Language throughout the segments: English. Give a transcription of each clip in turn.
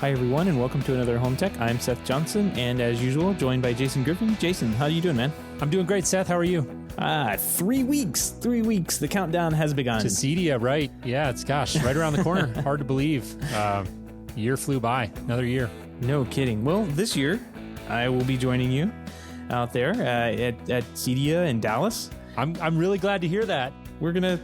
Hi, everyone, and welcome to another Home Tech. I'm Seth Johnson, and as usual, joined by Jason Griffin. Jason, how are you doing, man? I'm doing great, Seth. How are you? 3 weeks. 3 weeks. The countdown has begun. To CEDIA, right. Yeah, it's, right around the corner. Hard to believe. Year flew by. Another year. No kidding. Well, this year, I will be joining you out there at CEDIA in Dallas. I'm really glad to hear that. We're gonna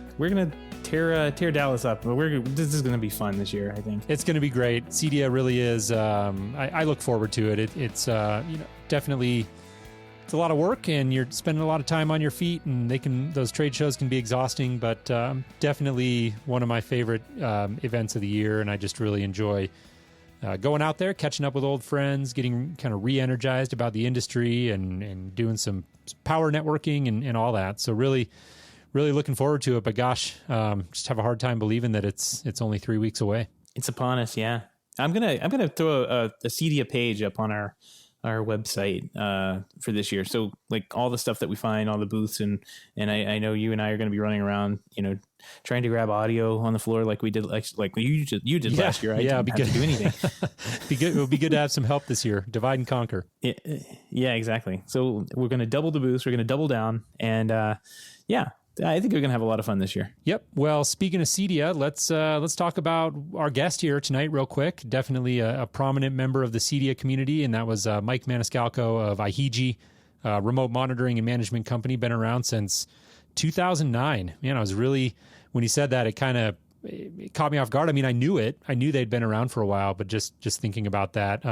tear Dallas up. This is gonna be fun this year, I think. It's gonna be great. CEDIA really is. I look forward to it. It's definitely. It's a lot of work, and you're spending a lot of time on your feet, and those trade shows can be exhausting, but definitely one of my favorite events of the year, and I just really enjoy going out there, catching up with old friends, getting kind of re-energized about the industry, and doing some power networking and all that. So really looking forward to it, but gosh, just have a hard time believing that it's only 3 weeks away. It's upon us, yeah. I'm gonna throw a CEDIA page up on our website for this year. So like all the stuff that we find, all the booths, and I know you and I are going to be running around, trying to grab audio on the floor like we did, like you did last year. I didn't have to do anything. It would be good to have some help this year. Divide and conquer. Yeah, exactly. So we're going to double the booths. We're going to double down, and I think we're going to have a lot of fun this year. Yep. Well, speaking of CEDIA, let's talk about our guest here tonight real quick. Definitely a prominent member of the CEDIA community, and that was Mike Maniscalco of Ihiji, remote monitoring and management company, been around since 2009. Man, I was really, when he said that, it caught me off guard. I mean, I knew it. I knew they'd been around for a while, but just thinking about that,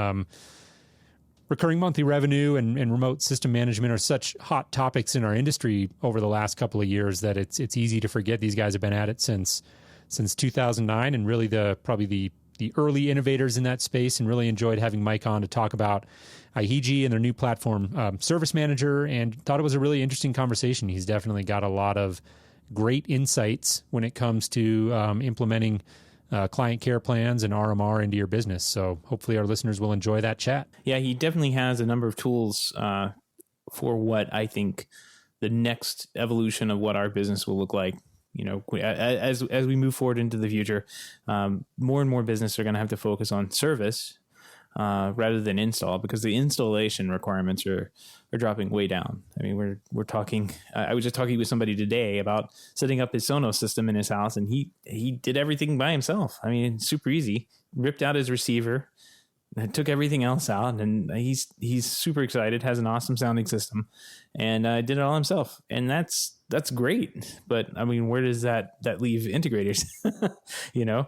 recurring monthly revenue and remote system management are such hot topics in our industry over the last couple of years that it's easy to forget these guys have been at it since 2009, and really probably the early innovators in that space, and really enjoyed having Mike on to talk about Ihiji and their new platform, Service Manager, and thought it was a really interesting conversation. He's definitely got a lot of great insights when it comes to implementing client care plans and RMR into your business. So hopefully our listeners will enjoy that chat. Yeah, he definitely has a number of tools for what I think the next evolution of what our business will look like. As we move forward into the future, more and more businesses are going to have to focus on service rather than install, because the installation requirements are dropping way down. I mean, we're talking. I was just talking with somebody today about setting up his Sonos system in his house, and he did everything by himself. I mean, it's super easy. Ripped out his receiver, took everything else out, and he's super excited. Has an awesome sounding system, and did it all himself. And that's great. But I mean, where does that leave integrators?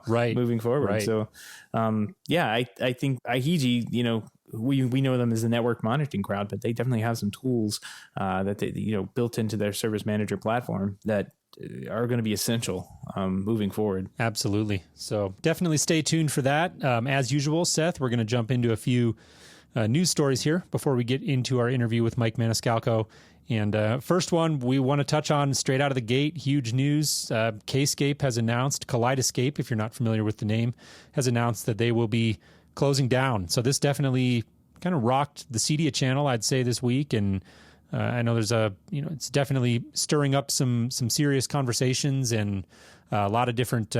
Right, moving forward. Right. So, I think Ihiji, we know them as the network monitoring crowd, but they definitely have some tools that they built into their Service Manager platform that are going to be essential moving forward. Absolutely. So definitely stay tuned for that. As usual, Seth, we're going to jump into a few news stories here before we get into our interview with Mike Maniscalco. And first one we want to touch on straight out of the gate, huge news. Kscape has announced, Kaleidoscape, if you're not familiar with the name, has announced that they will be closing down. So this definitely kind of rocked the CEDIA channel, I'd say, this week. And I know there's it's definitely stirring up some serious conversations and a lot of different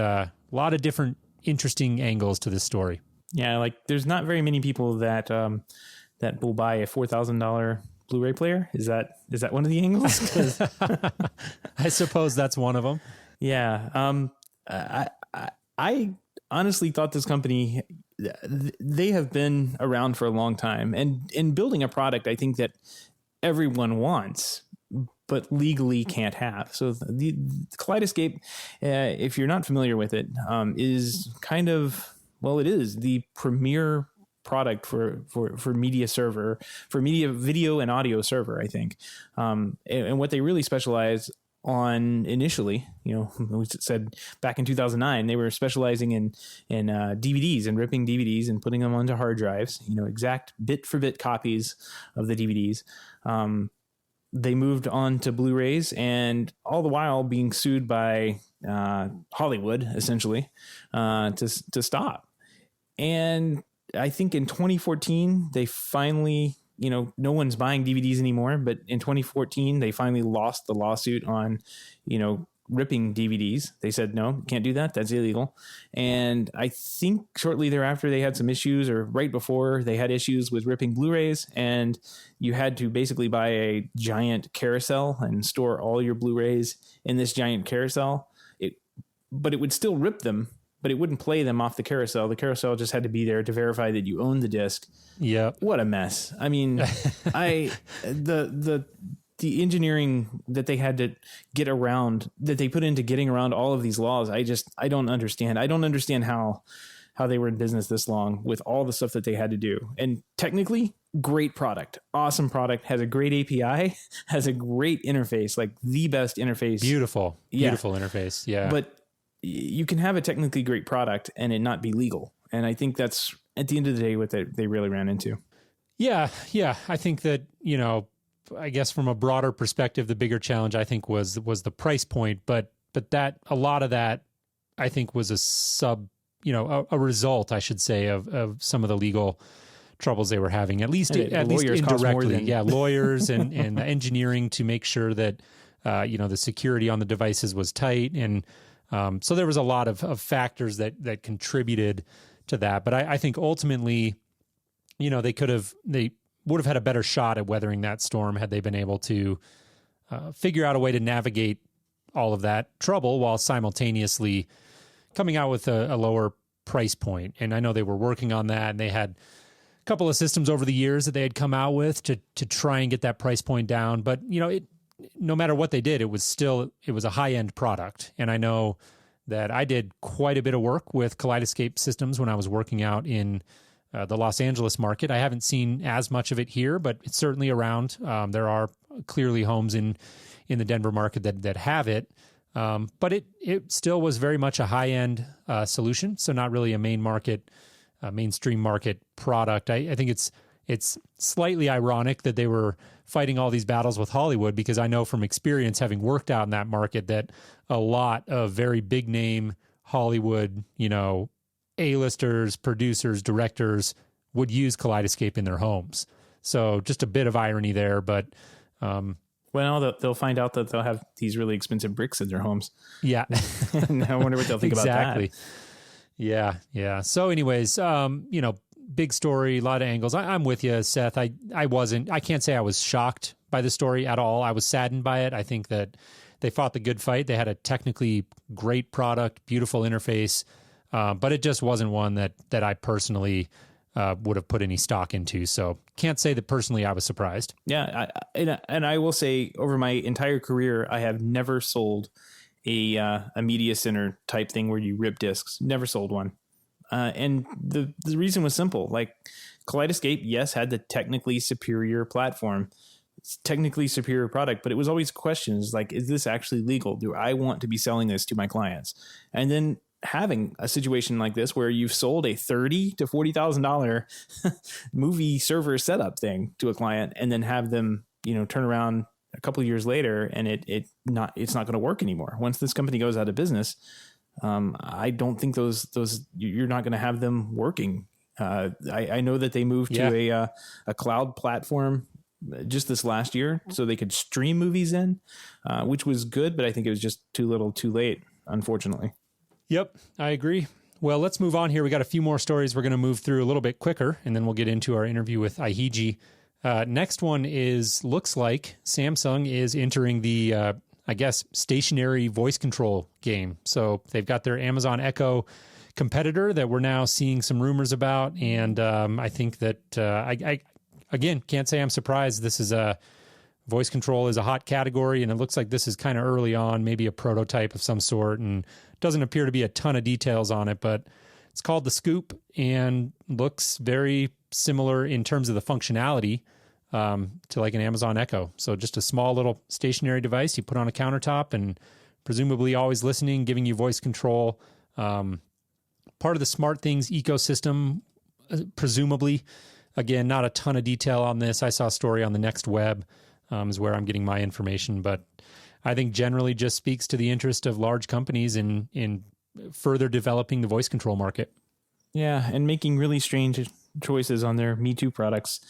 interesting angles to this story. Yeah, like there's not very many people that will buy a $4,000 Blu-ray player. Is that one of the angles? I suppose that's one of them. Yeah. I honestly thought this company, they have been around for a long time, and in building a product, I think that everyone wants, but legally can't have. So the Kaleidoscape, if you're not familiar with it, is kind of, well, it is the premier product for media server, for media video and audio server, I think. And what they really specialize on initially, we said back in 2009, they were specializing in DVDs and ripping DVDs and putting them onto hard drives, exact bit for bit copies of the DVDs. They moved on to Blu-rays, and all the while being sued by Hollywood, essentially, to stop. And I think in 2014, they finally, no one's buying DVDs anymore, but in 2014, they finally lost the lawsuit on, ripping DVDs. They said, no, can't do that. That's illegal. And I think shortly thereafter they had some issues, or right before, they had issues with ripping Blu-rays, and you had to basically buy a giant carousel and store all your Blu-rays in this giant carousel. But it would still rip them, but it wouldn't play them off the carousel. The carousel just had to be there to verify that you owned the disc. Yeah. What a mess. I mean, the engineering that they had to get around, that they put into getting around all of these laws, I don't understand. I don't understand how they were in business this long with all the stuff that they had to do. And technically, great product, awesome product, has a great API, has a great interface, like the best interface. Beautiful interface. Yeah. But you can have a technically great product and it not be legal. And I think that's, at the end of the day, what they really ran into. Yeah. I think that, I guess from a broader perspective, the bigger challenge I think was the price point, but that a lot of that I think was a result, I should say, of some of the legal troubles they were having, at least indirectly. Lawyers and the engineering to make sure that the security on the devices was tight, and so there was a lot of factors that contributed to that. But I think ultimately, they would have had a better shot at weathering that storm had they been able to figure out a way to navigate all of that trouble while simultaneously coming out with a lower price point. And I know they were working on that, and they had a couple of systems over the years that they had come out with to try and get that price point down. But, no matter what they did, it was a high-end product. And I know that I did quite a bit of work with Kaleidoscape systems when I was working out in the Los Angeles market. I haven't seen as much of it here, but it's certainly around. There are clearly homes in the Denver market that have it. But it still was very much a high-end solution, so not really a mainstream market product. I think it's slightly ironic that they were fighting all these battles with Hollywood, because I know from experience, having worked out in that market, that a lot of very big-name Hollywood, A-listers, producers, directors would use Kaleidoscape in their homes. So just a bit of irony there, but... Well, they'll find out that they'll have these really expensive bricks in their homes. Yeah. And I wonder what they'll think about that. Yeah. So anyways, big story, a lot of angles. I'm with you, Seth. I can't say I was shocked by the story at all. I was saddened by it. I think that they fought the good fight. They had a technically great product, beautiful interface, but it just wasn't one that I personally would have put any stock into. So can't say that personally I was surprised. Yeah. And I will say, over my entire career, I have never sold a media center type thing where you rip discs. Never sold one. And the reason was simple. Like, Kaleidoscape, yes, had the technically superior platform, technically superior product, but it was always questions like, is this actually legal? Do I want to be selling this to my clients? And then having a situation like this where you've sold a $30,000 to $40,000 movie server setup thing to a client, and then have them, turn around a couple of years later and it's not going to work anymore. Once this company goes out of business, I don't think those you're not going to have them working. I know that they moved to a cloud platform just this last year, so they could stream movies in, which was good, but I think it was just too little, too late, unfortunately. Yep, I agree. Well, let's move on here. We got a few more stories we're going to move through a little bit quicker, and then we'll get into our interview with Ihiji. Next one looks like Samsung is entering the stationary voice control game. So they've got their Amazon Echo competitor that we're now seeing some rumors about. And I think that, I again, can't say I'm surprised. This is voice control is a hot category, and it looks like this is kind of early on, maybe a prototype of some sort, and doesn't appear to be a ton of details on it, but it's called the Scoop and looks very similar in terms of the functionality to like an Amazon Echo. So just a small little stationary device you put on a countertop, and presumably always listening, giving you voice control. Part of the SmartThings ecosystem, presumably. Again, not a ton of detail on this. I saw a story on the Next Web is where I'm getting my information, but I think generally just speaks to the interest of large companies in further developing the voice control market. Yeah, and making really strange choices on their Me Too products.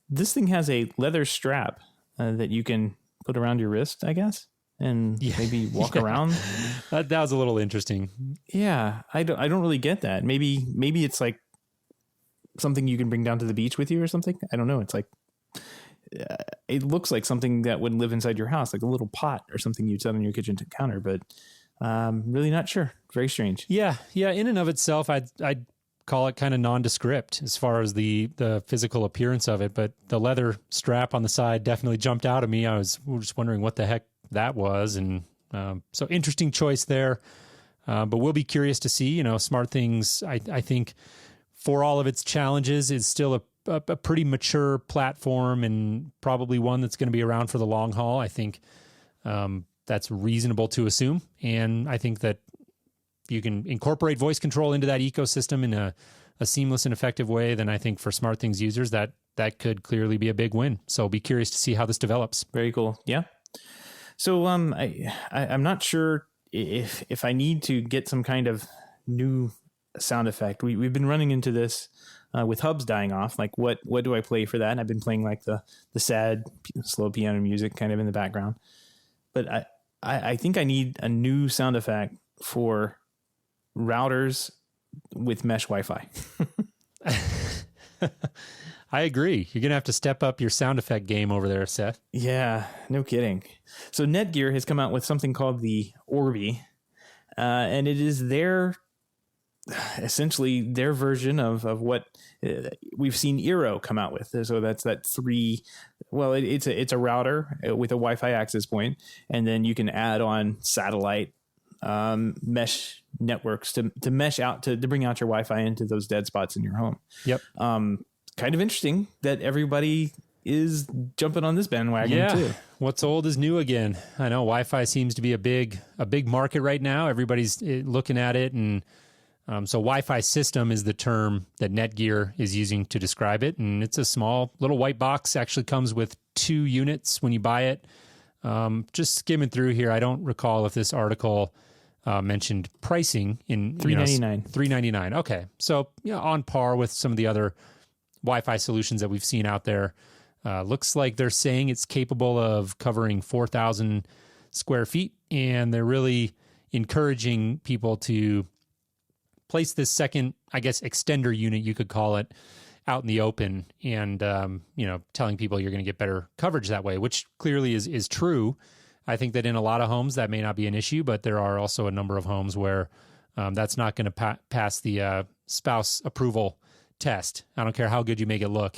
This thing has a leather strap that you can put around your wrist, I guess. and maybe walk around. That was a little interesting. Yeah, I don't really get that. Maybe it's like something you can bring down to the beach with you or something. I don't know. It's like it looks like something that would live inside your house, like a little pot or something you'd set on your kitchen counter, but really not sure. Very strange. Yeah. In and of itself, I'd call it kind of nondescript as far as the physical appearance of it, but the leather strap on the side definitely jumped out at me. I was just wondering what the heck that was, and so interesting choice there. But we'll be curious to see. SmartThings, I think, for all of its challenges, is still a pretty mature platform and probably one that's going to be around for the long haul. I think that's reasonable to assume, and I think that you can incorporate voice control into that ecosystem in a seamless and effective way, then I think for SmartThings users, that could clearly be a big win. So be curious to see how this develops. Very cool. Yeah. So I'm not sure if I need to get some kind of new sound effect. We've been running into this with hubs dying off. Like what do I play for that? And I've been playing like the sad, slow piano music kind of in the background. But I think I need a new sound effect for routers with mesh Wi-Fi. I agree. You're going to have to step up your sound effect game over there, Seth. Yeah, no kidding. So Netgear has come out with something called the Orbi, and it is essentially their version of what we've seen Eero come out with. So that's that it's a router with a Wi-Fi access point, and then you can add on satellite mesh networks to mesh out to bring out your Wi-Fi into those dead spots in your home. Yep. Kind of interesting that everybody is jumping on this bandwagon too. What's old is new again. I know Wi-Fi seems to be a big market right now. Everybody's looking at it, and so Wi-Fi system is the term that Netgear is using to describe it, and it's a small little white box. Actually comes with 2 units when you buy it. Just skimming through here, I don't recall if this article mentioned pricing in $399. $399. Okay, so on par with some of the other Wi-Fi solutions that we've seen out there. Looks like they're saying it's capable of covering 4,000 square feet, and they're really encouraging people to place this second, I guess, extender unit, you could call it, out in the open, and telling people you're going to get better coverage that way, which clearly is true. I think that in a lot of homes that may not be an issue, but there are also a number of homes where that's not going to pass the spouse approval test. I don't care how good you make it look.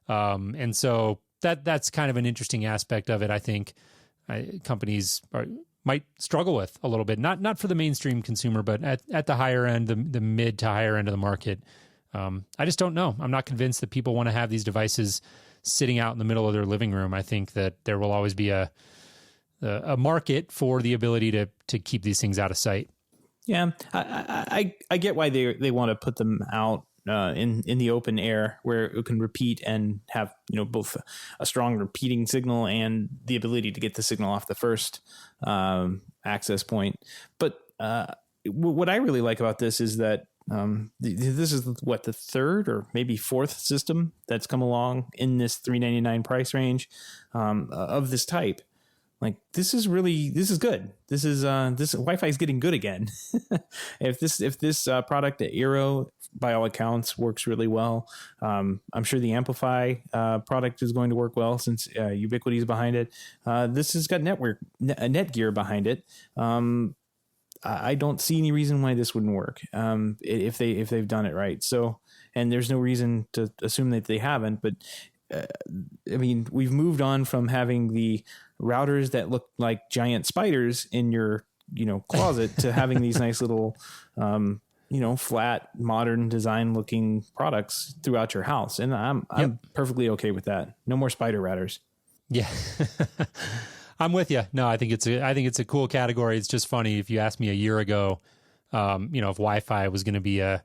And so that's kind of an interesting aspect of it. I think companies might struggle with a little bit, not for the mainstream consumer, but at the higher end, the mid to higher end of the market. I just don't know. I'm not convinced that people want to have these devices sitting out in the middle of their living room. I think that there will always be a market for the ability to keep these things out of sight. Yeah, I get why they want to put them out in the open air where it can repeat and have both a strong repeating signal and the ability to get the signal off the first access point. But what I really like about this is that this is the third or maybe fourth system that's come along in this $399 price range of this type. Like this is good. This Wi-Fi is getting good again. If this product at Eero, by all accounts, works really well, I'm sure the Amplify product is going to work well since Ubiquiti is behind it. This has got Netgear behind it. I don't see any reason why this wouldn't work if they've done it right. So, and there's no reason to assume that they haven't. But we've moved on from having the routers that look like giant spiders in your closet to having these nice little flat modern design looking products throughout your house, and I'm perfectly okay with that. No more spider routers. Yeah. I'm with you. No, I think it's a cool category. It's just funny. If you asked me a year ago, if Wi-Fi was going to be an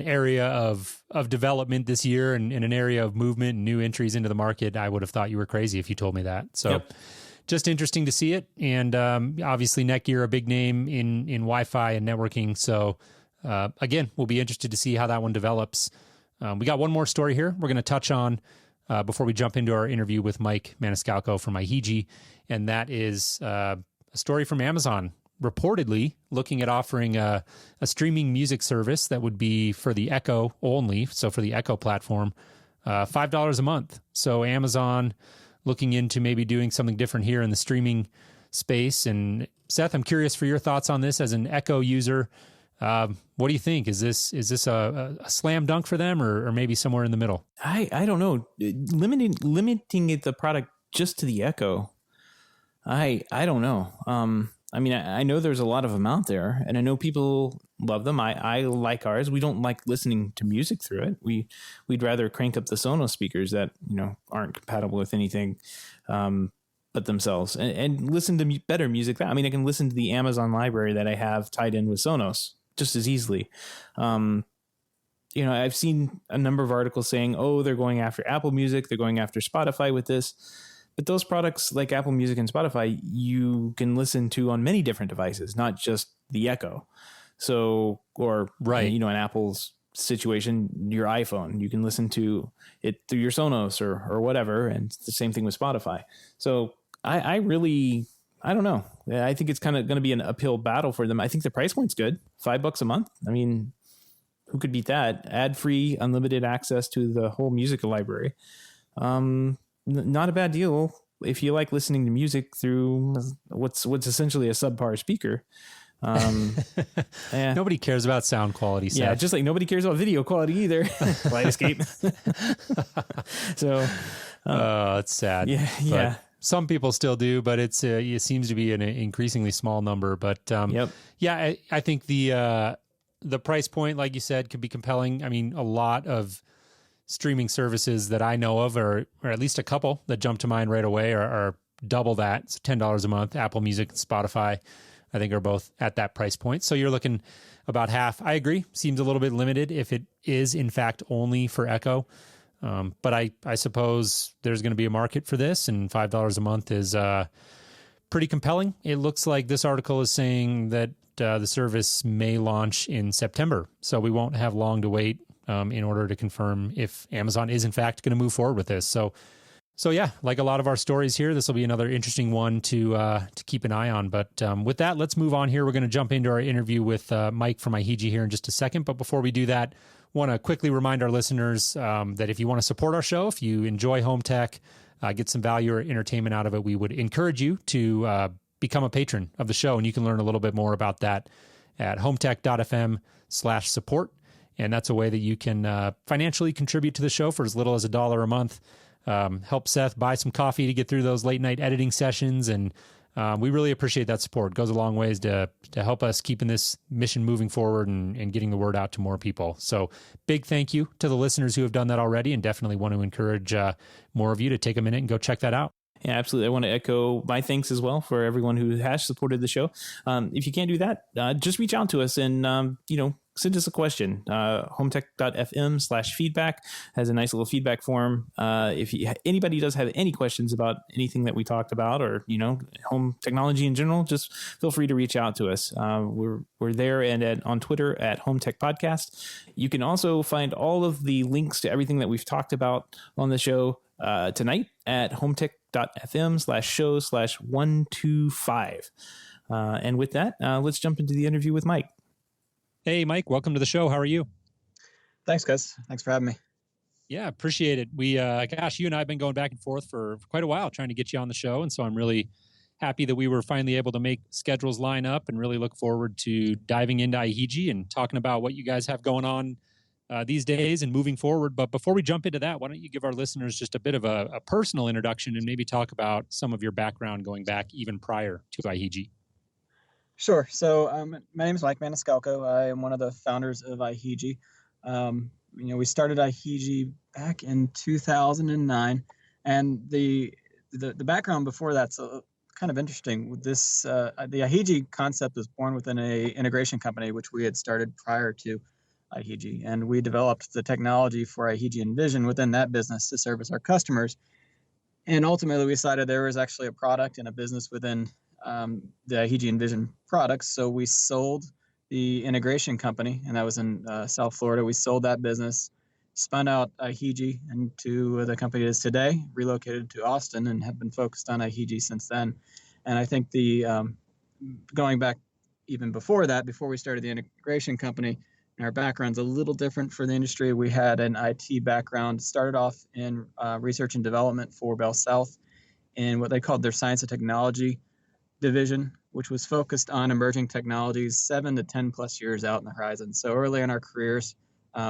area of development this year and an area of movement and new entries into the market, I would have thought you were crazy if you told me that. So just interesting to see it. And obviously Netgear, a big name in Wi-Fi and networking. So again, we'll be interested to see how that one develops. We got one more story here we're going to touch on before we jump into our interview with Mike Maniscalco from Ihiji. And that is story from Amazon reportedly looking at offering a streaming music service that would be for the Echo only, so for the Echo platform, $5 a month. So Amazon looking into maybe doing something different here in the streaming space. And Seth, I'm curious for your thoughts on this as an Echo user. What do you think? Is this a slam dunk for them, or maybe somewhere in the middle? I don't know. Limiting the product just to the Echo, I don't know. I mean, I know there's a lot of them out there, and I know people love them. I like ours. We don't like listening to music through it. We'd rather crank up the Sonos speakers that aren't compatible with anything but themselves, and listen to better music. I mean, I can listen to the Amazon library that I have tied in with Sonos just as easily. I've seen a number of articles saying, oh, they're going after Apple Music, they're going after Spotify with this. But those products like Apple Music and Spotify, you can listen to on many different devices, not just the Echo. So, or, right. In Apple's situation, your iPhone, you can listen to it through your Sonos or whatever. And it's the same thing with Spotify. So I don't know. I think it's kind of going to be an uphill battle for them. I think the price point's good. $5 a month. I mean, who could beat that? Ad-free, unlimited access to the whole music library. Not a bad deal if you like listening to music through what's essentially a subpar speaker. Yeah. Nobody cares about sound quality, Seth. Yeah, just like nobody cares about video quality either. Light escape. So, it's sad. Yeah. But some people still do, but it seems to be an increasingly small number. But yeah, I think the price point, like you said, could be compelling. I mean, a lot of streaming services that I know of, or at least a couple that jump to mind right away, are double that. It's $10 a month. Apple Music and Spotify, I think, are both at that price point. So you're looking about half. I agree. Seems a little bit limited if it is, in fact, only for Echo. But I suppose there's going to be a market for this, and $5 a month is pretty compelling. It looks like this article is saying that the service may launch in September. So we won't have long to wait in order to confirm if Amazon is in fact going to move forward with this. So yeah, like a lot of our stories here, this will be another interesting one to keep an eye on. But with that, let's move on here. We're going to jump into our interview with Mike from Ihiji here in just a second. But before we do that, want to quickly remind our listeners that if you want to support our show, if you enjoy home tech, get some value or entertainment out of it, we would encourage you to become a patron of the show. And you can learn a little bit more about that at HomeTech.fm/support. And that's a way that you can financially contribute to the show for as little as $1 a month. Help Seth buy some coffee to get through those late night editing sessions. And we really appreciate that support. It goes a long ways to help us keeping this mission moving forward and getting the word out to more people. So big thank you to the listeners who have done that already, and definitely want to encourage more of you to take a minute and go check that out. Yeah, absolutely. I want to echo my thanks as well for everyone who has supported the show. If you can't do that, just reach out to us and, send us a question. HomeTech.fm/feedback has a nice little feedback form. If anybody does have any questions about anything that we talked about, or, home technology in general, just feel free to reach out to us. We're there and on Twitter at HomeTech Podcast. You can also find all of the links to everything that we've talked about on the show tonight at HomeTech.fm/show/125. And with that, let's jump into the interview with Mike. Hey, Mike, welcome to the show. How are you? Thanks, guys. Thanks for having me. Yeah, appreciate it. We, you and I have been going back and forth for quite a while trying to get you on the show. And so I'm really happy that we were finally able to make schedules line up, and really look forward to diving into Ihiji and talking about what you guys have going on these days and moving forward. But before we jump into that, why don't you give our listeners just a bit of a personal introduction and maybe talk about some of your background going back even prior to Ihiji? Sure. So my name is Mike Maniscalco. I am one of the founders of Ihiji. We started Ihiji back in 2009, and the background before that's kind of interesting. This the Ihiji concept was born within a integration company which we had started prior to Ihiji, and we developed the technology for Ihiji Envision within that business to service our customers. And ultimately, we decided there was actually a product and a business within the Ihiji Envision products. So we sold the integration company, and that was in South Florida. We sold that business, spun out Ihiji into the company it is today, relocated to Austin, and have been focused on Ihiji since then. And I think going back even before that, before we started the integration company, and our background's a little different for the industry. We had an IT background, started off in research and development for Bell South in what they called their science and technology division, which was focused on emerging technologies 7 to 10 plus years out in the horizon. So early in our careers,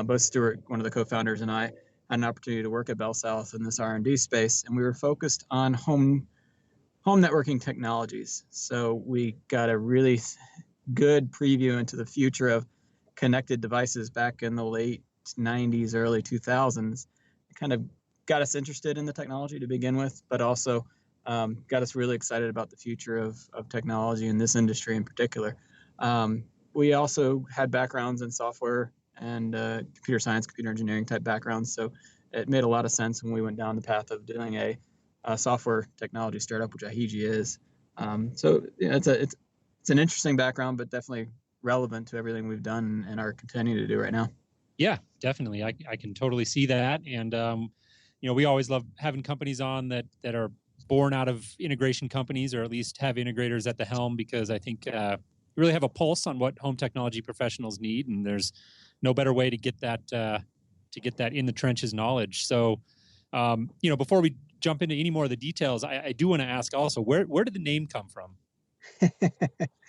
both Stuart, one of the co-founders, and I had an opportunity to work at Bell South in this R&D space, and we were focused on home networking technologies. So we got a really good preview into the future of connected devices back in the late 90s, early 2000s. It kind of got us interested in the technology to begin with, but also got us really excited about the future of technology in this industry in particular. We also had backgrounds in software and computer science, computer engineering type backgrounds. So it made a lot of sense when we went down the path of doing a software technology startup, which Ihiji is. So it's an interesting background, but definitely relevant to everything we've done and are continuing to do right now. Yeah, definitely. I can totally see that. And, we always love having companies on that are born out of integration companies, or at least have integrators at the helm, because I think you really have a pulse on what home technology professionals need. And there's no better way to get that in the trenches knowledge. So, before we jump into any more of the details, I do want to ask also, where did the name come from?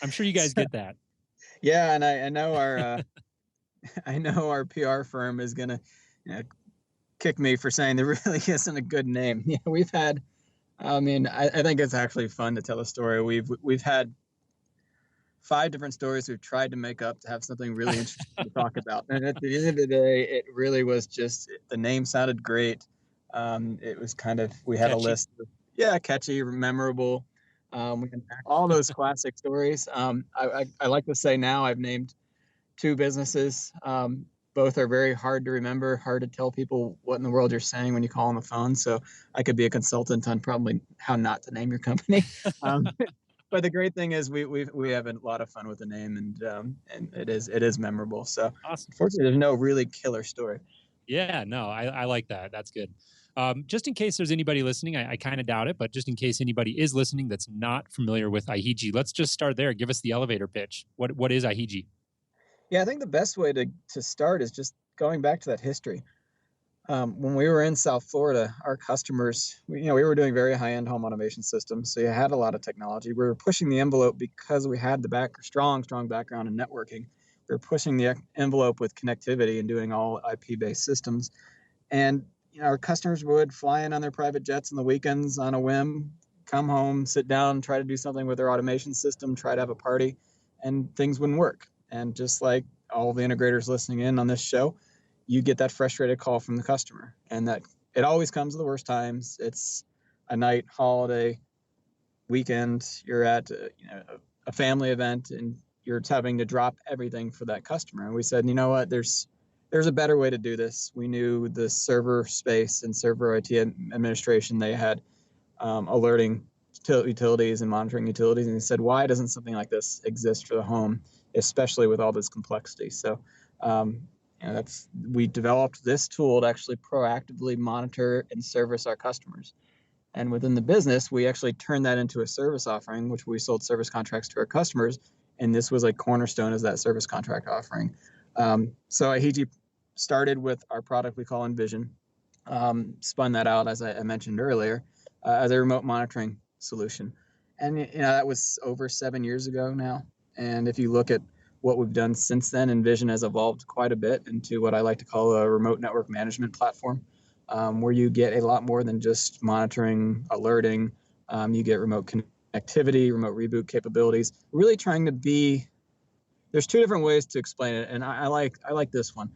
I'm sure you guys get that. Yeah, and I know our PR firm is gonna kick me for saying there really isn't a good name. Yeah, we've had. I mean, I think it's actually fun to tell a story. We've had 5 different stories we've tried to make up to have something really interesting to talk about. And at the end of the day, it really was just the name sounded great. It was kind of we had Catchy. a list of catchy, memorable. We can all those classic stories. I like to say now I've named 2 businesses. Both are very hard to remember, hard to tell people what in the world you're saying when you call on the phone. So I could be a consultant on probably how not to name your company. But the great thing is we have a lot of fun with the name, and it is memorable. So Awesome. unfortunately, there's no really killer story. Yeah, no, I like that. That's good. Just in case there's anybody listening, I kind of doubt it, but just in case anybody is listening that's not familiar with Ihiji, let's just start there. Give us the elevator pitch. What is Ihiji? Yeah, I think the best way to start is just going back to that history. When we were in South Florida, our customers, we were doing very high-end home automation systems, so you had a lot of technology. We were pushing the envelope because we had the strong background in networking. We were pushing the envelope with connectivity and doing all IP-based systems. And our customers would fly in on their private jets on the weekends on a whim, come home, sit down, try to do something with their automation system, try to have a party, and things wouldn't work. And just like all the integrators listening in on this show, you get that frustrated call from the customer, and that it always comes at the worst times. It's a night, holiday, weekend, you're at a family event, and you're having to drop everything for that customer. And we said, you know what, there's a better way to do this. We knew the server space and server IT administration, they had alerting utilities and monitoring utilities, and they said, why doesn't something like this exist for the home, especially with all this complexity? So we developed this tool to actually proactively monitor and service our customers. And within the business, we actually turned that into a service offering, which we sold service contracts to our customers. And this was a cornerstone as that service contract offering. So Ihiji started with our product we call Envision, spun that out, as I mentioned earlier, as a remote monitoring solution. And that was over 7 years ago now. And if you look at what we've done since then, Envision has evolved quite a bit into what I like to call a remote network management platform, where you get a lot more than just monitoring, alerting. You get remote connectivity, remote reboot capabilities. Really trying to be. There's 2 different ways to explain it, and I like this one.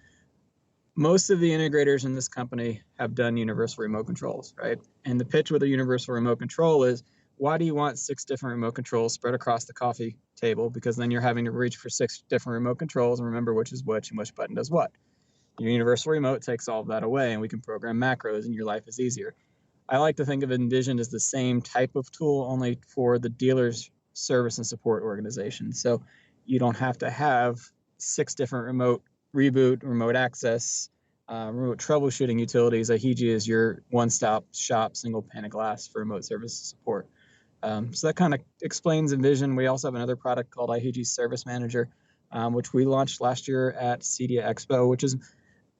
Most of the integrators in this company have done universal remote controls, right? And the pitch with a universal remote control is, why do you want 6 different remote controls spread across the coffee table? Because then you're having to reach for 6 different remote controls and remember which is which and which button does what. Your universal remote takes all of that away, and we can program macros, and your life is easier. I like to think of Envision as the same type of tool, only for the dealer's service and support organization. So you don't have to have 6 different remote reboot, remote access, remote troubleshooting utilities. Ihiji is your one-stop shop, single pane of glass for remote service support. So that kind of explains Envision. We also have another product called Ihiji Service Manager, which we launched last year at CEDIA Expo, which is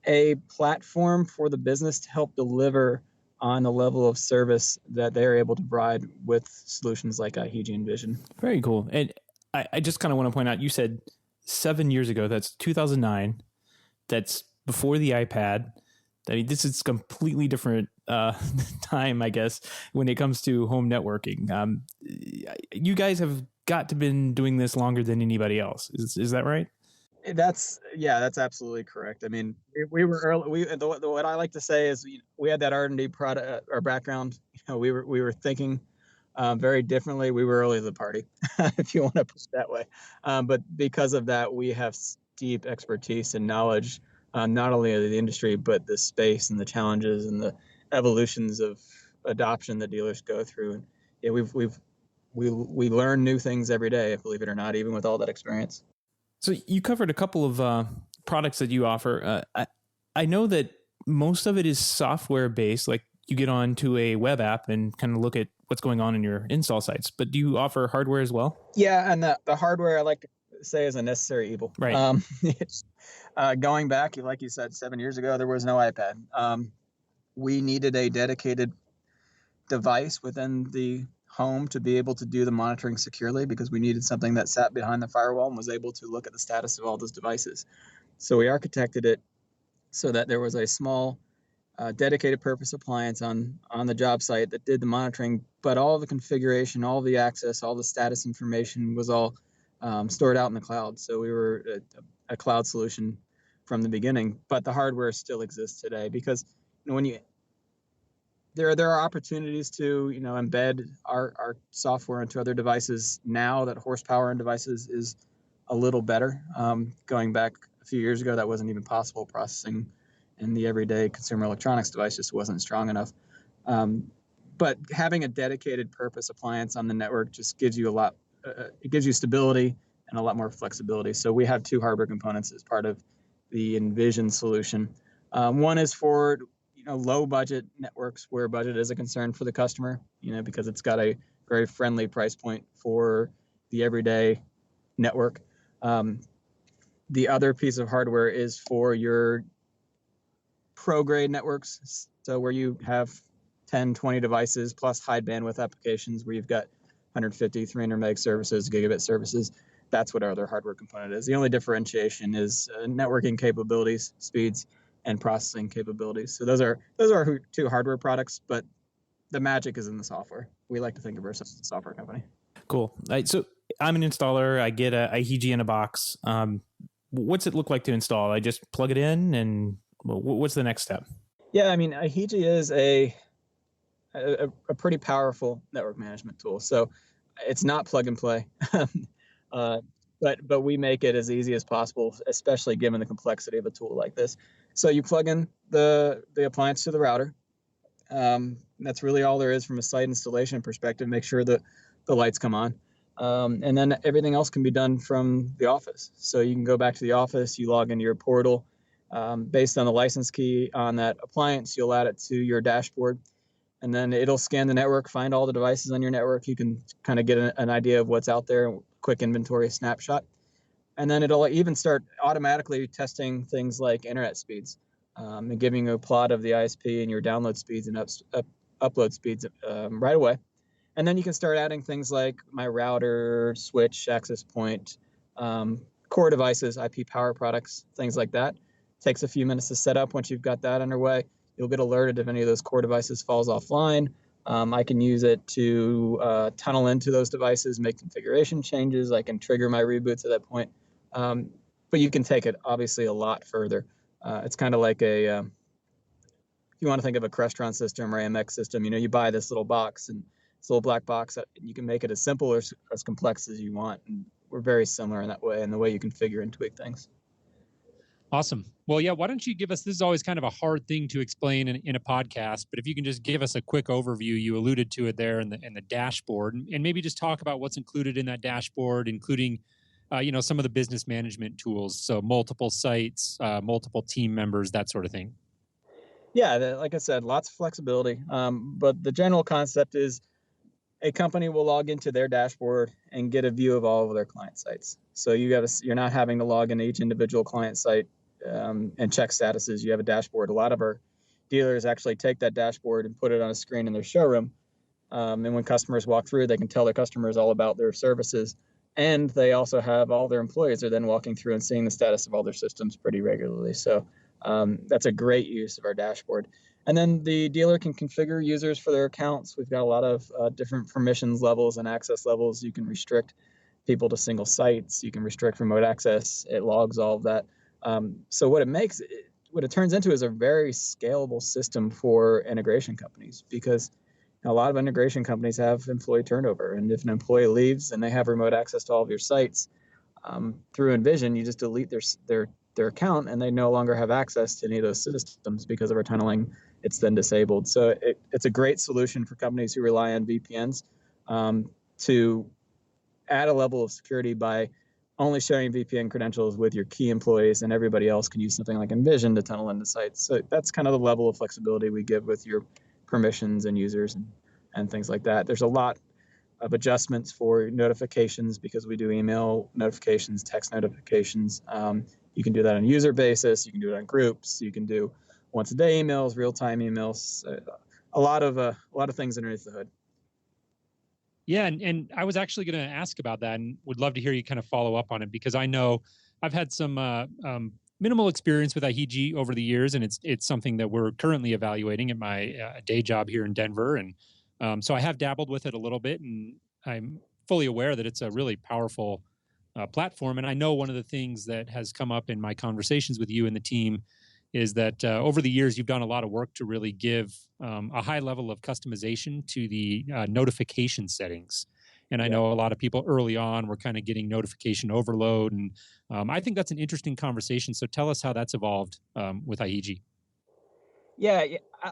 a platform for the business to help deliver on the level of service that they're able to provide with solutions like Ihiji Envision. Very cool. And I just kind of want to point out, you said 7 years ago, that's 2009. That's before the iPad. I mean, this is completely different time, I guess, when it comes to home networking. You guys have got to been doing this longer than anybody else. Is that right? That's absolutely correct. I mean, we were early. What I like to say is we had that R&D product or background. We were thinking very differently. We were early to the party, if you want to put it that way. But because of that, we have deep expertise and knowledge, not only of the industry but the space and the challenges and the evolutions of adoption that dealers go through. And yeah, we learn new things every day, believe it or not, even with all that experience. So you covered a couple of products that you offer. I know that most of it is software based, like you get onto a web app and kind of look at what's going on in your install sites. But do you offer hardware as well? Yeah, and the hardware I like to say is a necessary evil. Right. It's, going back, like you said, 7 years ago, there was no iPad. We needed a dedicated device within the home to be able to do the monitoring securely, because we needed something that sat behind the firewall and was able to look at the status of all those devices. So we architected it so that there was a small dedicated purpose appliance on the job site that did the monitoring, but all the configuration, all the access, all the status information was all stored out in the cloud. So we were a cloud solution from the beginning, but the hardware still exists today, because when you there are opportunities to embed our software into other devices now that horsepower in devices is a little better. Going back a few years ago, that wasn't even possible. Processing in the everyday consumer electronics device just wasn't strong enough. But having a dedicated purpose appliance on the network just gives you it gives you stability and a lot more flexibility. So we have two hardware components as part of the Envision solution. One is for low budget networks where budget is a concern for the customer, because it's got a very friendly price point for the everyday network. The other piece of hardware is for your pro grade networks. So where you have 10, 20 devices plus high bandwidth applications where you've got 150, 300 meg services, gigabit services. That's what our other hardware component is. The only differentiation is networking capabilities, speeds, and processing capabilities. So those are our two hardware products, but the magic is in the software. We like to think of ourselves as a software company. Cool. So I'm an installer. I get a Ihiji in a box. What's it look like to install? I just plug it in, and what's the next step? Yeah, I mean, Ihiji is a pretty powerful network management tool. So it's not plug and play. But we make it as easy as possible, especially given the complexity of a tool like this. So you plug in the appliance to the router. That's really all there is from a site installation perspective. Make sure that the lights come on. And then everything else can be done from the office. So you can go back to the office, you log into your portal. Based on the license key on that appliance, you'll add it to your dashboard. And then it'll scan the network, find all the devices on your network. You can kind of get an idea of what's out there, quick inventory snapshot. And then it'll even start automatically testing things like internet speeds and giving you a plot of the ISP and your download speeds and upload speeds right away. And then you can start adding things like my router, switch, access point, core devices, IP power products, things like that. Takes a few minutes to set up. Once you've got that underway, you'll get alerted if any of those core devices falls offline. I can use it to tunnel into those devices, make configuration changes. I can trigger my reboots at that point. But you can take it obviously a lot further. It's kind of like if you want to think of a Crestron system or AMX system, you buy this little box, and this little black box, you can make it as simple or as complex as you want. And we're very similar in that way, and the way you configure and tweak things. Awesome. Well, yeah, why don't you give us, this is always kind of a hard thing to explain in a podcast, but if you can just give us a quick overview, you alluded to it there in the dashboard, and maybe just talk about what's included in that dashboard, including, some of the business management tools. So multiple sites, multiple team members, that sort of thing. Yeah, like I said, lots of flexibility. But the general concept is a company will log into their dashboard and get a view of all of their client sites. So you're not having to log into each individual client site and check statuses. You have a dashboard. A lot of our dealers actually take that dashboard and put it on a screen in their showroom. And when customers walk through, they can tell their customers all about their services. And they also have all their employees are then walking through and seeing the status of all their systems pretty regularly. So that's a great use of our dashboard. And then the dealer can configure users for their accounts. We've got a lot of different permissions levels and access levels. You can restrict people to single sites. You can restrict remote access. It logs all of that. So what it turns into is a very scalable system for integration companies, because a lot of integration companies have employee turnover. And if an employee leaves and they have remote access to all of your sites, through Envision, you just delete their account and they no longer have access to any of those systems because of our tunneling. It's then disabled. So it's a great solution for companies who rely on VPNs to add a level of security by only sharing VPN credentials with your key employees, and everybody else can use something like Envision to tunnel into sites. So that's kind of the level of flexibility we give with your permissions and users and things like that. There's a lot of adjustments for notifications because we do email notifications, text notifications. You can do that on a user basis. You can do it on groups. You can do once a day emails, real-time emails, a lot of things underneath the hood. Yeah, and I was actually going to ask about that and would love to hear you kind of follow up on it, because I know I've had some minimal experience with Ihiji over the years, and it's something that we're currently evaluating at my day job here in Denver. And so I have dabbled with it a little bit, and I'm fully aware that it's a really powerful platform. And I know one of the things that has come up in my conversations with you and the team is that over the years, you've done a lot of work to really give a high level of customization to the notification settings. And I know a lot of people early on were kind of getting notification overload. And I think that's an interesting conversation. So tell us how that's evolved with Ihiji. Yeah,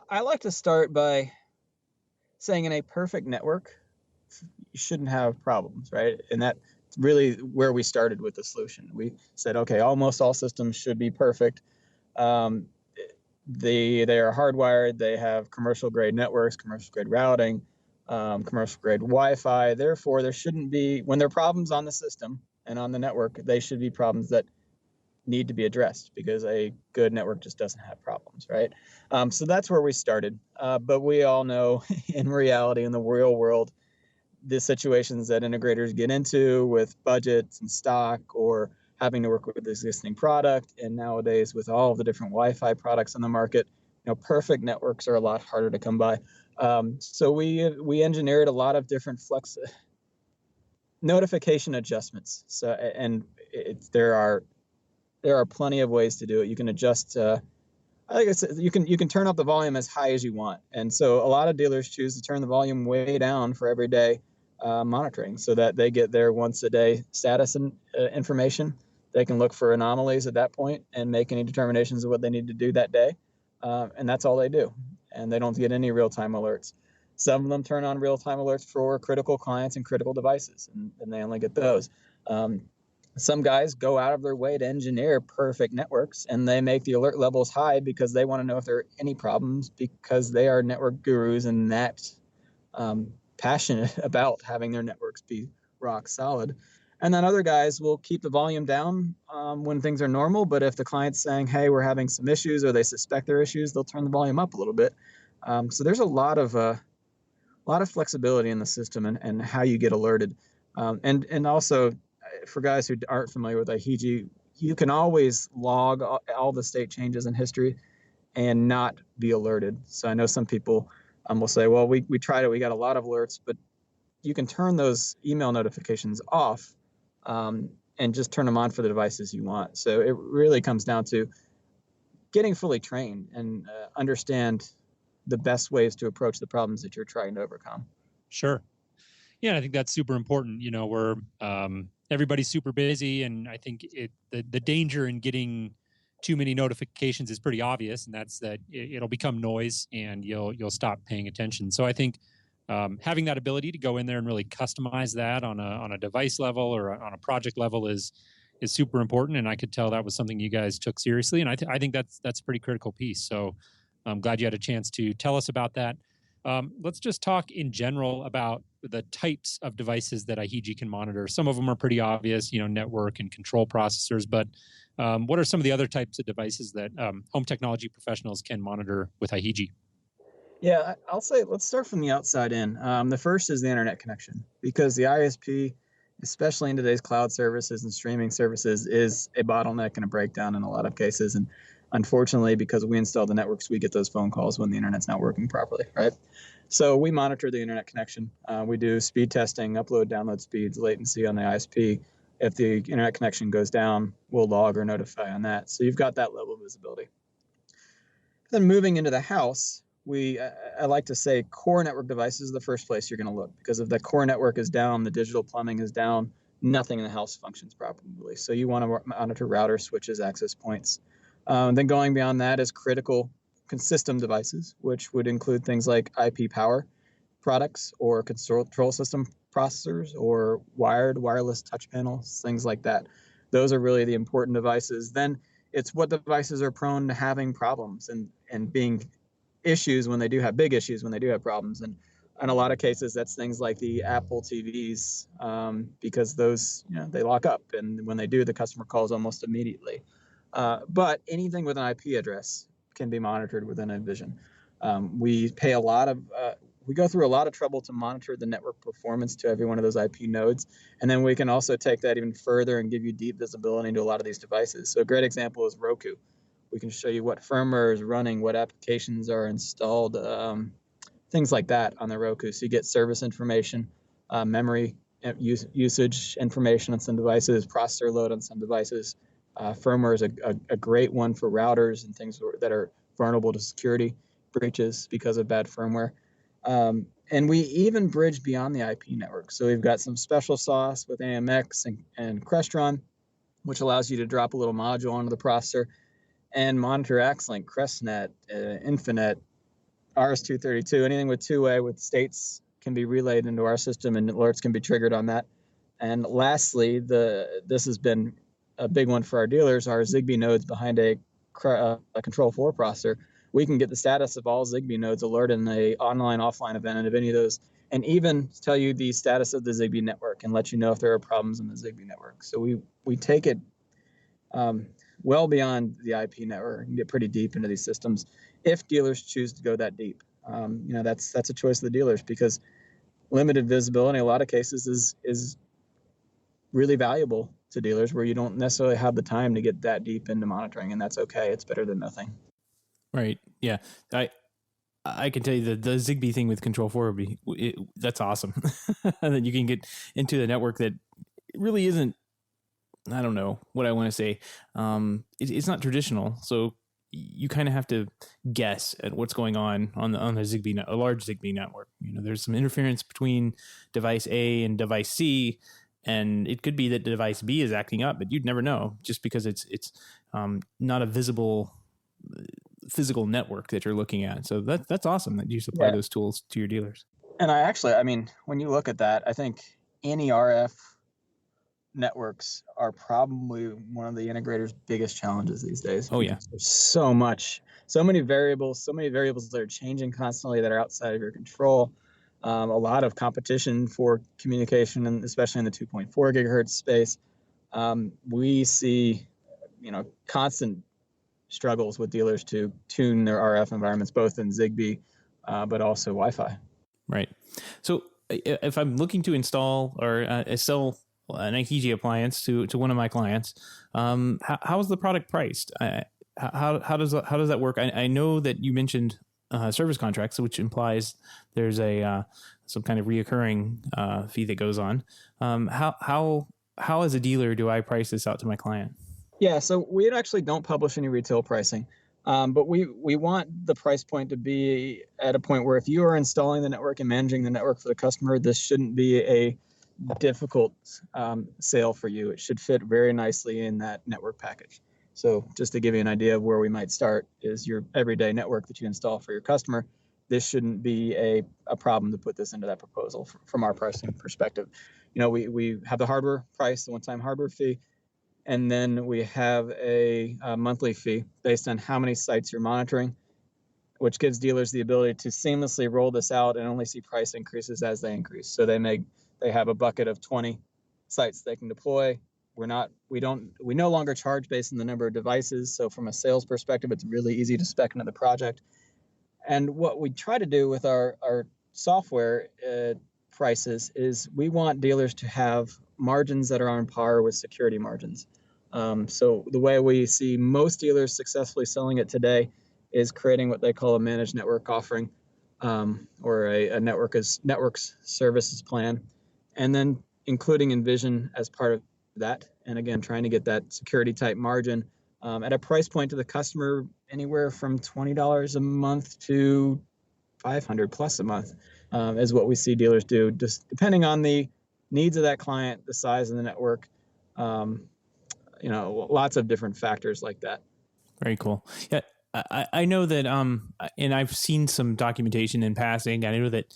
I like to start by saying in a perfect network, you shouldn't have problems, right? And that's really where we started with the solution. We said, okay, almost all systems should be perfect. They are hardwired. They have commercial grade networks, commercial grade routing, commercial grade Wi-Fi. Therefore, there shouldn't be, when there are problems on the system and on the network, they should be problems that need to be addressed, because a good network just doesn't have problems, right? So that's where we started. But we all know in reality, in the real world, the situations that integrators get into with budgets and stock, or having to work with the existing product, and nowadays with all of the different Wi-Fi products on the market, perfect networks are a lot harder to come by. So we engineered a lot of different notification adjustments. So there are plenty of ways to do it. You can adjust. I think you can turn up the volume as high as you want, and so a lot of dealers choose to turn the volume way down for everyday monitoring, so that they get their once a day status and information. They can look for anomalies at that point and make any determinations of what they need to do that day, and that's all they do. And they don't get any real-time alerts. Some of them turn on real-time alerts for critical clients and critical devices, and they only get those. Some guys go out of their way to engineer perfect networks, and they make the alert levels high because they want to know if there are any problems, because they are network gurus and that passionate about having their networks be rock solid. And then other guys will keep the volume down when things are normal, but if the client's saying, hey, we're having some issues, or they suspect there are issues, they'll turn the volume up a little bit. So there's a lot of flexibility in the system and how you get alerted. And also, for guys who aren't familiar with Ihiji, you can always log all the state changes in history and not be alerted. So I know some people will say, well, we tried it, we got a lot of alerts, but you can turn those email notifications off and just turn them on for the devices you want. So it really comes down to getting fully trained and understand the best ways to approach the problems that you're trying to overcome. Sure. Yeah, I think that's super important. We're everybody's super busy, and I think the danger in getting too many notifications is pretty obvious, and that's that it'll become noise, and you'll stop paying attention. So I think having that ability to go in there and really customize that on a device level or on a project level is super important. And I could tell that was something you guys took seriously, and I think that's a pretty critical piece. So I'm glad you had a chance to tell us about that. Let's just talk in general about the types of devices that Ihiji can monitor. Some of them are pretty obvious, network and control processors, but what are some of the other types of devices that home technology professionals can monitor with Ihiji? Yeah, I'll say let's start from the outside in. The first is the internet connection, because the ISP, especially in today's cloud services and streaming services, is a bottleneck and a breakdown in a lot of cases. And unfortunately, because we install the networks, we get those phone calls when the internet's not working properly, right? So we monitor the internet connection. We do speed testing, upload, download speeds, latency on the ISP. If the internet connection goes down, we'll log or notify on that. So you've got that level of visibility. Then moving into the house, I like to say core network devices is the first place you're going to look, because if the core network is down, the digital plumbing is down, nothing in the house functions properly. So you want to monitor routers, switches, access points. Then going beyond that is critical system devices, which would include things like IP power products or control system processors or wireless touch panels, things like that. Those are really the important devices. Then it's what devices are prone to having problems and being issues when they do have big issues, when they do have problems. And in a lot of cases, that's things like the Apple TVs, because those, they lock up. And when they do, the customer calls almost immediately. But anything with an IP address can be monitored within Envision. We go through a lot of trouble to monitor the network performance to every one of those IP nodes. And then we can also take that even further and give you deep visibility into a lot of these devices. So a great example is Roku. We can show you what firmware is running, what applications are installed, things like that on the Roku. So you get service information, memory usage information on some devices, processor load on some devices. Firmware is a great one for routers and things that are vulnerable to security breaches because of bad firmware. And we even bridge beyond the IP network. So we've got some special sauce with AMX and Crestron, which allows you to drop a little module onto the processor and monitor AXLink, CrestNet, Infinet, RS-232, anything with two-way with states can be relayed into our system and alerts can be triggered on that. And lastly, this has been a big one for our dealers, our Zigbee nodes behind a Control 4 processor. We can get the status of all Zigbee nodes, alert in a online, offline event of any of those, and even tell you the status of the Zigbee network and let you know if there are problems in the Zigbee network. So we take it well beyond the IP network and get pretty deep into these systems if dealers choose to go that deep. That's a choice of the dealers, because limited visibility in a lot of cases is really valuable to dealers, where you don't necessarily have the time to get that deep into monitoring, and that's okay. It's better than nothing. Right. Yeah. I can tell you the Zigbee thing with Control 4 that's awesome. That you can get into the network that really isn't, I don't know what I want to say. It's not traditional. So you kind of have to guess at what's going on the Zigbee, a large Zigbee network. There's some interference between device A and device C, and it could be that device B is acting up, but you'd never know just because it's not a visible physical network that you're looking at. So that's awesome that you supply those tools to your dealers. And when you look at that, I think any RF networks are probably one of the integrators' biggest challenges these days. Oh yeah. There's so many variables that are changing constantly that are outside of your control. A lot of competition for communication, and especially in the 2.4 gigahertz space. We see, constant struggles with dealers to tune their RF environments, both in Zigbee, but also Wi-Fi. Right. So if I'm looking to install or sell an Ihiji appliance to one of my clients, how is the product priced? How does that work? I know that you mentioned service contracts, which implies there's some kind of reoccurring fee that goes on. How as a dealer do I price this out to my client? Yeah, so we actually don't publish any retail pricing, but we want the price point to be at a point where if you are installing the network and managing the network for the customer, this shouldn't be a difficult sale for you. It should fit very nicely in that network package. So just to give you an idea of where we might start is your everyday network that you install for your customer. This shouldn't be a problem to put this into that proposal from our pricing perspective. We have the hardware price, the one-time hardware fee, and then we have a monthly fee based on how many sites you're monitoring. which gives dealers the ability to seamlessly roll this out and only see price increases as they increase. So they have a bucket of 20 sites they can deploy. We no longer charge based on the number of devices. So from a sales perspective, it's really easy to spec into the project. And what we try to do with our software prices is we want dealers to have margins that are on par with security margins. So the way we see most dealers successfully selling it today is creating what they call a managed network offering, or a networks services plan, and then including Envision as part of that. And again, trying to get that security type margin at a price point to the customer anywhere from $20 a month to $500 plus a month is what we see dealers do, just depending on the needs of that client, the size of the network, lots of different factors like that. Very cool. Yeah. I know that, and I've seen some documentation in passing. I know that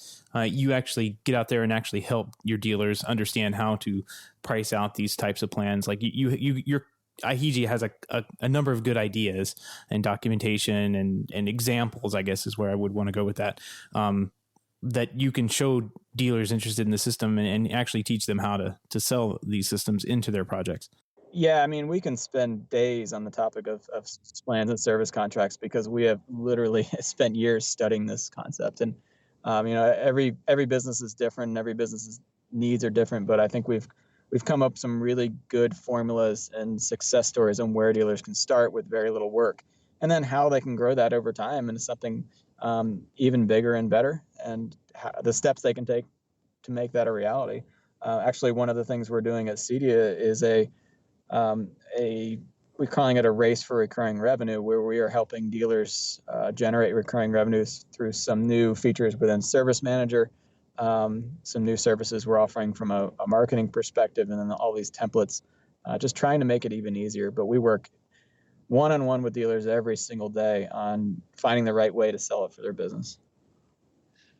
you actually get out there and actually help your dealers understand how to price out these types of plans. Like your Ihiji has a number of good ideas and documentation and examples, I guess, is where I would want to go with that. That you can show dealers interested in the system and actually teach them how to sell these systems into their projects. Yeah, I mean, we can spend days on the topic of plans and service contracts because we have literally spent years studying this concept. And every business is different, and every business's needs are different. But I think we've come up some really good formulas and success stories on where dealers can start with very little work, and then how they can grow that over time into something even bigger and better, and the steps they can take to make that a reality. Actually, one of the things we're doing at Cedia is we're calling it a race for recurring revenue, where we are helping dealers generate recurring revenues through some new features within Service Manager, some new services we're offering from a marketing perspective, and then all these templates, just trying to make it even easier. But we work one-on-one with dealers every single day on finding the right way to sell it for their business.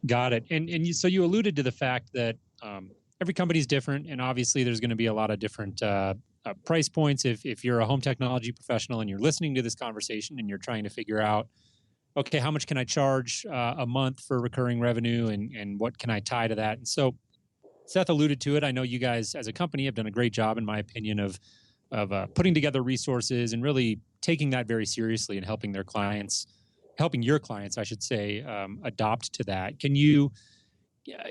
Got it. So you alluded to the fact that every company is different, and obviously there's going to be a lot of different price points. If you're a home technology professional and you're listening to this conversation and you're trying to figure out, okay, how much can I charge a month for recurring revenue, and what can I tie to that? And so Seth alluded to it. I know you guys as a company have done a great job, in my opinion, of putting together resources and really taking that very seriously and helping your clients, I should say, adopt to that. Can you,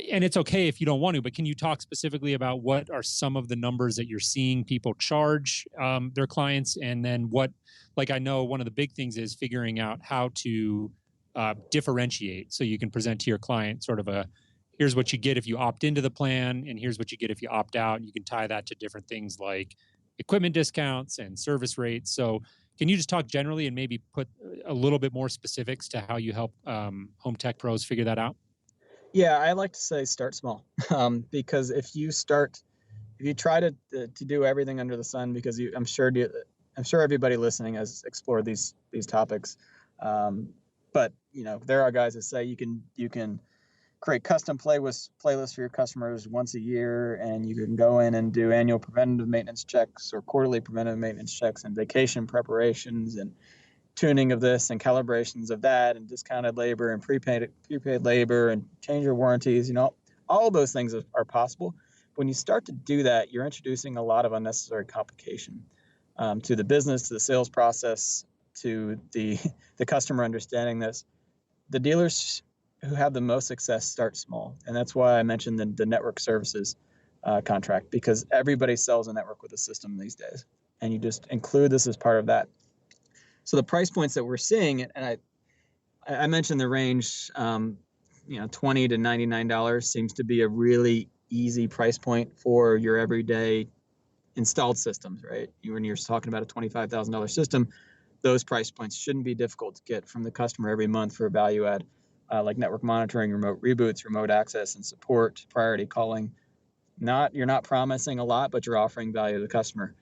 and it's okay if you don't want to, but can you talk specifically about what are some of the numbers that you're seeing people charge their clients? And then I know one of the big things is figuring out how to differentiate, so you can present to your client sort of here's what you get if you opt into the plan, and here's what you get if you opt out. And you can tie that to different things like equipment discounts and service rates. So can you just talk generally and maybe put a little bit more specifics to how you help home tech pros figure that out? Yeah, I like to say start small, because if you try to do everything under the sun, because I'm sure everybody listening has explored these topics, but there are guys that say you can create custom playlists for your customers once a year, and you can go in and do annual preventative maintenance checks or quarterly preventative maintenance checks and vacation preparations and tuning of this and calibrations of that and discounted labor and prepaid labor and change your warranties. All those things are possible. When you start to do that, you're introducing a lot of unnecessary complication to the business, to the sales process, to the customer understanding this. The dealers who have the most success start small. And that's why I mentioned the network services contract, because everybody sells a network with a system these days. And you just include this as part of that. So the price points that we're seeing, and I mentioned the range, $20 to $99 seems to be a really easy price point for your everyday installed systems, right? When you're talking about a $25,000 system, those price points shouldn't be difficult to get from the customer every month for a value add, like network monitoring, remote reboots, remote access and support, priority calling. You're not promising a lot, but you're offering value to the customer.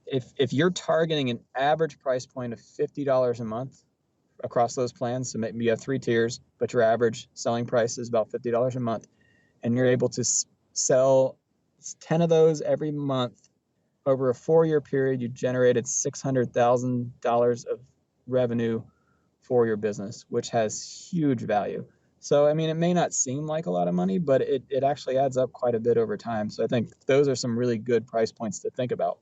If you're targeting an average price point of $50 a month across those plans, so maybe you have 3 tiers, but your average selling price is about $50 a month, and you're able to sell 10 of those every month over a 4-year period, you generated $600,000 of revenue for your business, which has huge value. So, I mean, it may not seem like a lot of money, but it actually adds up quite a bit over time. So I think those are some really good price points to think about.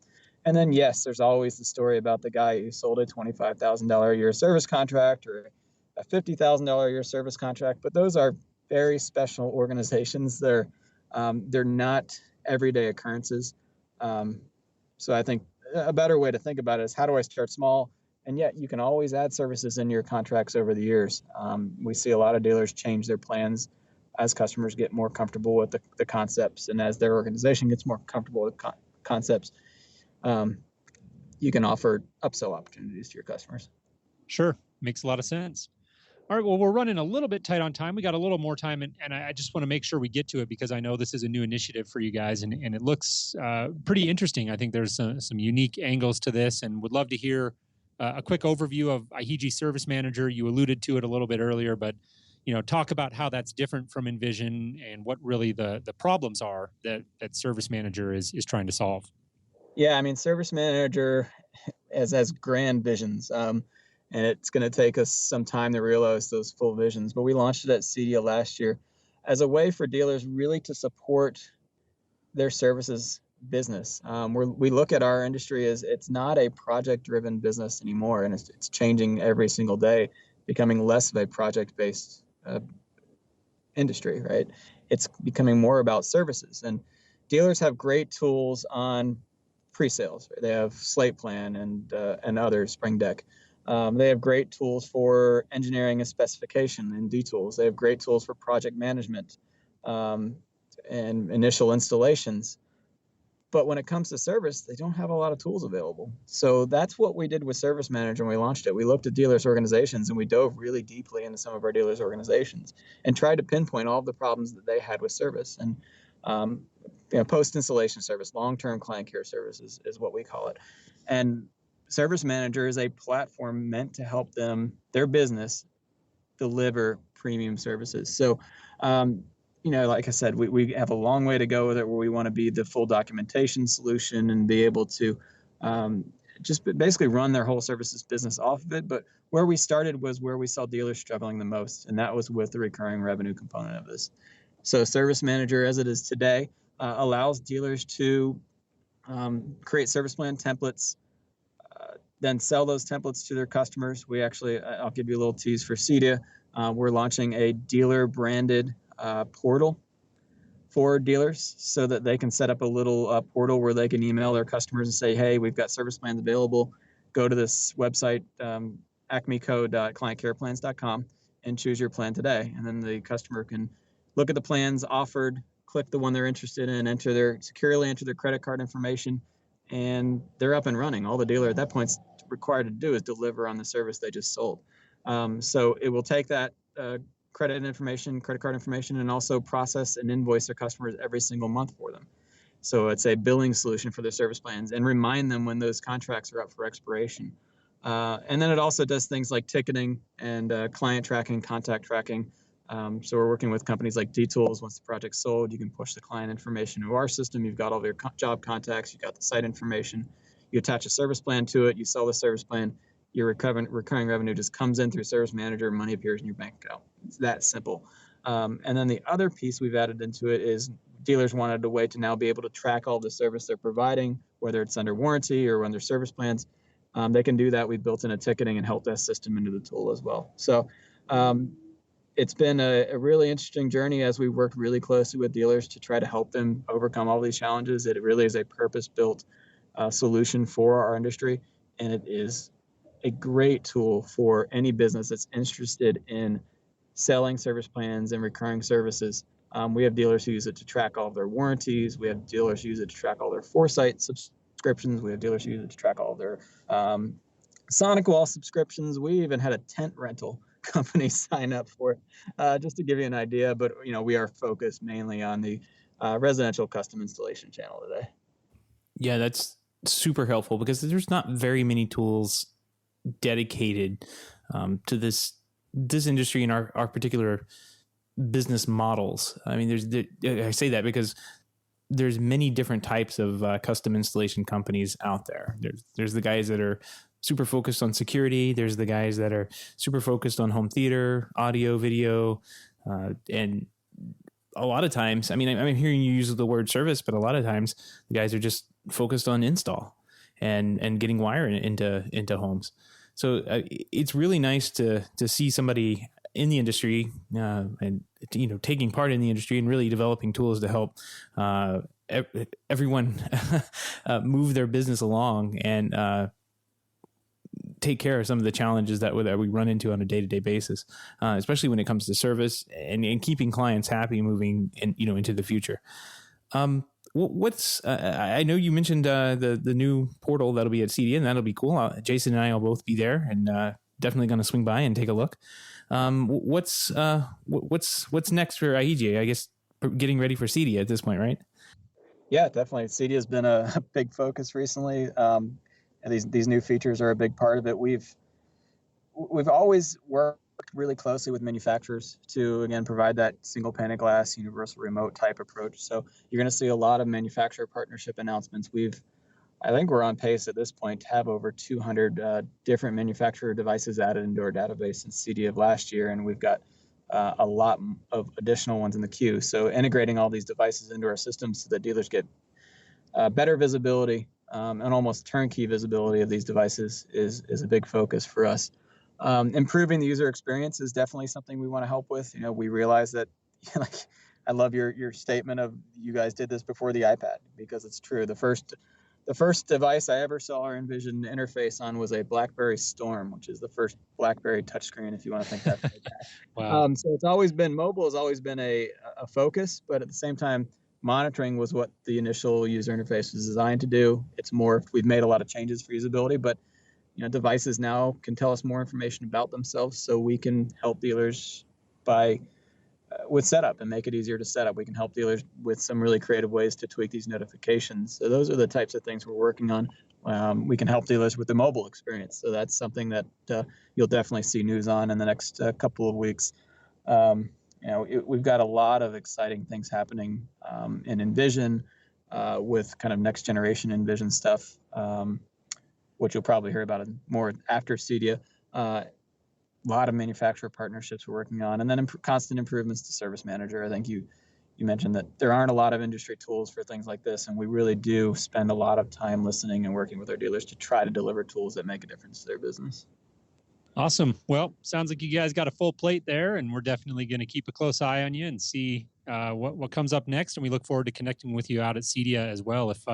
And then, yes, there's always the story about the guy who sold a $25,000 a year service contract or a $50,000 a year service contract. But those are very special organizations. They're not everyday occurrences. So I think a better way to think about it is, how do I start small? And yet you can always add services in your contracts over the years. We see a lot of dealers change their plans as customers get more comfortable with the concepts, and as their organization gets more comfortable with concepts. You can offer upsell opportunities to your customers. Sure. Makes a lot of sense. All right. Well, we're running a little bit tight on time. We got a little more time, and I just want to make sure we get to it, because I know this is a new initiative for you guys, and it looks pretty interesting. I think there's some unique angles to this, and would love to hear a quick overview of Ihiji Service Manager. You alluded to it a little bit earlier, but talk about how that's different from Envision and what really the problems are that Service Manager is trying to solve. Yeah, I mean, Service Manager has grand visions. And it's going to take us some time to realize those full visions. But we launched it at CEDIA last year as a way for dealers really to support their services business. We look at our industry as it's not a project-driven business anymore, and it's changing every single day, becoming less of a project-based industry, right? It's becoming more about services. And dealers have great tools on pre-sales. Right? They have Slate Plan and other Spring Deck. They have great tools for engineering and specification and D-tools. They have great tools for project management and initial installations. But when it comes to service, they don't have a lot of tools available. So that's what we did with Service Manager when we launched it. We looked at dealers' organizations, and we dove really deeply into some of our dealers' organizations and tried to pinpoint all of the problems that they had with service. And post-installation service, long-term client care services is what we call it. And Service Manager is a platform meant to help their business, deliver premium services. So, like I said, we have a long way to go with it, where we want to be the full documentation solution and be able to just basically run their whole services business off of it. But where we started was where we saw dealers struggling the most, and that was with the recurring revenue component of this. So Service Manager, as it is today, allows dealers to create service plan templates, then sell those templates to their customers. I'll give you a little tease for CEDIA. We're launching a dealer-branded portal for dealers, so that they can set up a little portal where they can email their customers and say, hey, we've got service plans available. Go to this website, acmeco.clientcareplans.com, and choose your plan today. And then the customer can look at the plans offered, click the one they're interested in, securely enter their credit card information, and they're up and running. All the dealer at that point is required to do is deliver on the service they just sold. So it will take that credit card information, and also process and invoice their customers every single month for them. So it's a billing solution for their service plans, and remind them when those contracts are up for expiration. And then it also does things like ticketing and client tracking, contact tracking. So we're working with companies like D-Tools. Once the project's sold, you can push the client information to our system. You've got all of your job contacts. You've got the site information. You attach a service plan to it. You sell the service plan. Your recurring revenue just comes in through Service Manager. Money appears in your bank account. It's that simple. And then the other piece we've added into it is dealers wanted a way to now be able to track all the service they're providing, whether it's under warranty or under service plans. They can do that. We've built in a ticketing and help desk system into the tool as well. So it's been a really interesting journey as we worked really closely with dealers to try to help them overcome all these challenges. It really is a purpose-built solution for our industry, and it is a great tool for any business that's interested in selling service plans and recurring services. We have dealers who use it to track all of their warranties. We have dealers who use it to track all their Foresight subscriptions. We have dealers who use it to track all of their Sonic Wall subscriptions. We even had a tent rental company sign up for it, just to give you an idea. But we are focused mainly on the residential custom installation channel today. Yeah, that's super helpful, because there's not very many tools dedicated to this industry and our particular business models. I mean, I say that because there's many different types of custom installation companies out there. There's the guys that are super focused on security. There's the guys that are super focused on home theater, audio, video, and a lot of times, I mean, I'm hearing you use the word service, but a lot of times the guys are just focused on install and getting wire into homes. So it's really nice to see somebody in the industry and taking part in the industry and really developing tools to help everyone move their business along and take care of some of the challenges that we run into on a day-to-day basis, especially when it comes to service and keeping clients happy moving into the future. I know you mentioned the new portal that'll be at CDA, and that'll be cool. Jason and I will both be there, and definitely going to swing by and take a look. What's next for Ihiji? I guess getting ready for CDA at this point, right? Yeah, definitely. CDA has been a big focus recently. And these new features are a big part of it. We've always worked really closely with manufacturers to, again, provide that single pane of glass, universal remote type approach. So you're going to see a lot of manufacturer partnership announcements. I think we're on pace at this point to have over 200 different manufacturer devices added into our database since CDA of last year, and we've got a lot of additional ones in the queue. So integrating all these devices into our systems so that dealers get better visibility and almost turnkey visibility of these devices is a big focus for us. Improving the user experience is definitely something we want to help with. We realize that, like, I love your statement of you guys did this before the iPad, because it's true. The first device I ever saw our Envision interface on was a BlackBerry Storm, which is the first BlackBerry touchscreen, if you want to think that. Wow. So mobile has always been a focus, but at the same time, monitoring was what the initial user interface was designed to do. It's morphed. We've made a lot of changes for usability, but devices now can tell us more information about themselves, so we can help dealers with setup and make it easier to set up. We can help dealers with some really creative ways to tweak these notifications. So those are the types of things we're working on. We can help dealers with the mobile experience. So that's something that you'll definitely see news on in the next couple of weeks. We've got a lot of exciting things happening in Envision with kind of next generation Envision stuff, which you'll probably hear about more after CDA. A lot of manufacturer partnerships we're working on, and then constant improvements to Service Manager. I think you mentioned that there aren't a lot of industry tools for things like this, and we really do spend a lot of time listening and working with our dealers to try to deliver tools that make a difference to their business. Awesome. Well, sounds like you guys got a full plate there, and we're definitely going to keep a close eye on you and see what comes up next. And we look forward to connecting with you out at CDA as well. If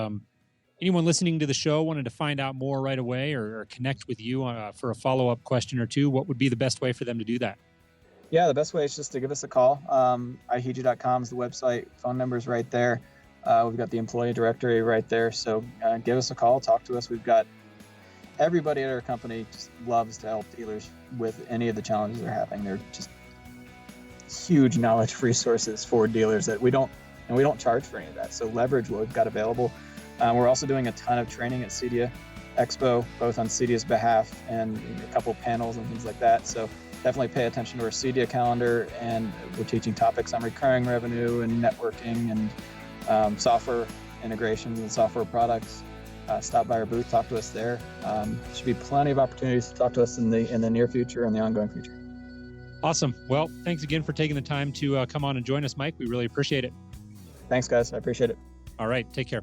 anyone listening to the show wanted to find out more right away or connect with you for a follow-up question or two, what would be the best way for them to do that? Yeah, the best way is just to give us a call. Ihiji.com is the website. Phone number is right there. We've got the employee directory right there. So give us a call, talk to us. We've got everybody at our company just loves to help dealers with any of the challenges they're having. They're just huge knowledge resources for dealers that we don't charge for any of that. So leverage what we've got available. We're also doing a ton of training at CDA Expo, both on CDA's behalf and a couple of panels and things like that. So definitely pay attention to our CDA calendar, and we're teaching topics on recurring revenue and networking and software integrations and software products. Stop by our booth, talk to us there. Should be plenty of opportunities to talk to us in the near future and the ongoing future. Awesome. Well, thanks again for taking the time to come on and join us, Mike. We really appreciate it. Thanks, guys. I appreciate it. All right. Take care.